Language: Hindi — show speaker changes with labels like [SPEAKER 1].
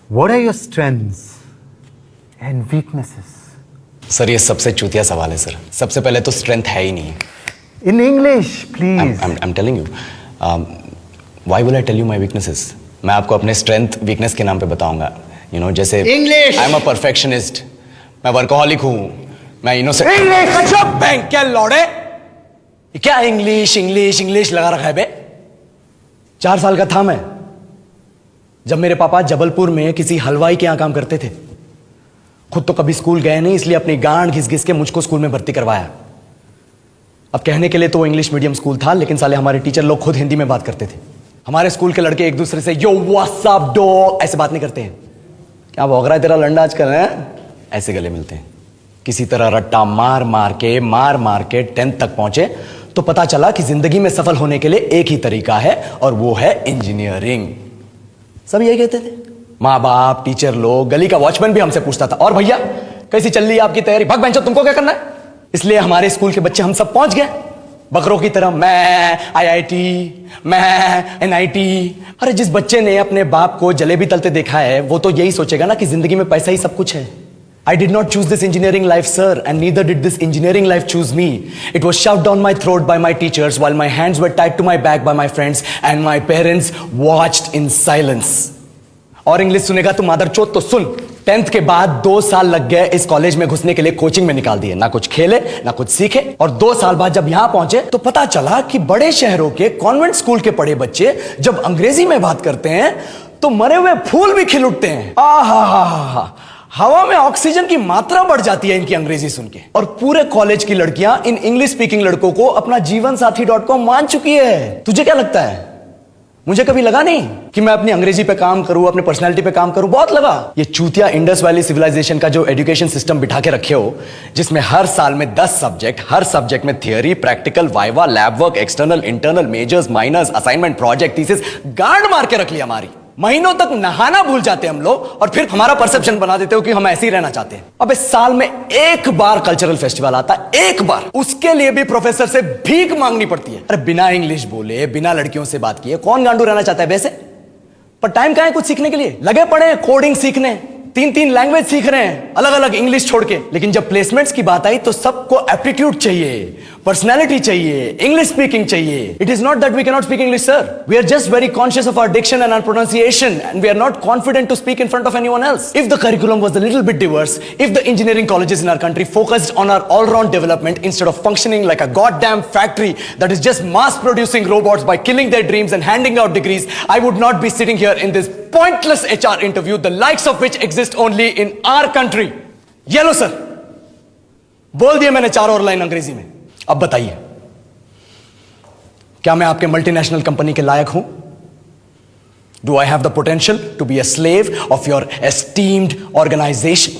[SPEAKER 1] What are your strengths and weaknesses?
[SPEAKER 2] Sir ये सबसे चूतिया सवाल है सर। सबसे पहले तो स्ट्रेंथ है ही नहीं।
[SPEAKER 1] In English, please.
[SPEAKER 2] I'm telling you. Why will I tell you my weaknesses? मैं आपको अपने स्ट्रेंथ वीकनेस के नाम पे बताऊंगा। जैसे
[SPEAKER 1] English.
[SPEAKER 2] I'm a perfectionist. मैं वर्कोहॉलिक हूँ। मैं इनोसेंट।
[SPEAKER 1] English.
[SPEAKER 2] बैंक क्या लौड़े? ये क्या इंग्लिश इंग्लिश इंग्लिश लगा रखा है बे? 4 साल का था मैं जब मेरे पापा जबलपुर में किसी हलवाई के यहां काम करते थे। खुद तो कभी स्कूल गए नहीं, इसलिए अपनी गांड घिस घिस के मुझको स्कूल में भर्ती करवाया। अब कहने के लिए तो वो इंग्लिश मीडियम स्कूल था, लेकिन साले हमारे टीचर लोग खुद हिंदी में बात करते थे। हमारे स्कूल के लड़के एक दूसरे से यो व्हाट्स अप डॉग ऐसे बात नहीं करते हैं। क्या भौंक रहा है तेरा लंडा आजकल है? ऐसे गले मिलते हैं। किसी तरह रट्टा मार मार के 10th तक पहुंचे तो पता चला कि जिंदगी में सफल होने के लिए एक ही तरीका है और वो है इंजीनियरिंग। सब यही कहते थे। माँ बाप, टीचर लोग, गली का वॉचमैन भी हमसे पूछता था, और भैया कैसी चल रही है आपकी तैयारी? भग बेंचो, तुमको क्या करना है? इसलिए हमारे स्कूल के बच्चे हम सब पहुंच गए बकरों की तरह। मैं IIT, मैं NIT। अरे जिस बच्चे ने अपने बाप को जलेबी तलते देखा है वो तो यही सोचेगा ना कि जिंदगी में पैसा ही सब कुछ है। I did not choose this engineering life, sir, and neither did this engineering life choose me. It was shoved down my throat by my teachers while my hands were tied to my back by my friends and my parents watched in silence. और इंग्लिश सुनेगा तो मादरचोद तो सुन। 10th के बाद 2 साल लग गए इस कॉलेज में घुसने के लिए, कोचिंग में निकाल दिए। ना कुछ खेले ना कुछ सीखे, और 2 साल बाद जब यहां पहुंचे तो पता चला कि बड़े शहरों के कॉन्वेंट स्कूल के पढ़े बच्चे जब अंग्रेजी में बात करते हैं तो मरे हुए फूल भी खिल उठते हैं। आहा, हवा में ऑक्सीजन की मात्रा बढ़ जाती है इनकी अंग्रेजी सुन के। और पूरे कॉलेज की लड़कियां इन इंग्लिश स्पीकिंग लड़कों को अपना जीवनसाथी.com मान चुकी है। तुझे क्या लगता है? मुझे कभी लगा नहीं कि मैं अपनी अंग्रेजी पे काम करूं, अपने पर्सनालिटी पे काम करूं। बहुत लगा। ये चूतिया इंडस वैली सिविलाइजेशन का जो एजुकेशन सिस्टम बिठा के रखे हो, जिसमें हर साल में 10 सब्जेक्ट, हर सब्जेक्ट में theory, practical, viva, lab work, external, internal, majors, minors, assignment, project, thesis, गांड मार के रख लिया हमारी। महीनों तक नहाना भूल जाते हैं हम लोग, और फिर हमारा परसेप्शन बना देते हो कि हम ऐसे ही रहना चाहते हैं। अब इस साल में एक बार कल्चरल फेस्टिवल आता है, एक बार। उसके लिए भी प्रोफेसर से भीख मांगनी पड़ती है। अरे बिना इंग्लिश बोले, बिना लड़कियों से बात किए कौन गांडू रहना चाहता है वैसे? पर टाइम कहां है कुछ सीखने के लिए? लगे पड़े हैं कोडिंग सीखने, 3 लैंग्वेज सीख रहे हैं, अलग अलग इंग्लिश छोड़ के। लेकिन जब प्लेसमेंट्स की बात आई तो सबको एप्टीट्यूड चाहिए, पर्सनैलिटी चाहिए, इंग्लिश स्पीकिंग चाहिए। It is not that we can not speak English, sir. We are just very conscious of our diction and our pronunciation, and we are not confident to speak in front of anyone else. If the curriculum was a little bit diverse, if the engineering colleges in our country focused on our all round development instead of functioning like a goddamn factory that is just mass producing robots by killing their dreams and handing out degrees, I would not be sitting here in this pointless HR interview, the likes of which exist only in our country. ये लो सर, बोल दिया मैंने 4 और लाइन अंग्रेजी में। अब बताइए, क्या मैं आपके मल्टीनेशनल कंपनी के लायक हूं? Do I have the potential to be a slave of your esteemed organization?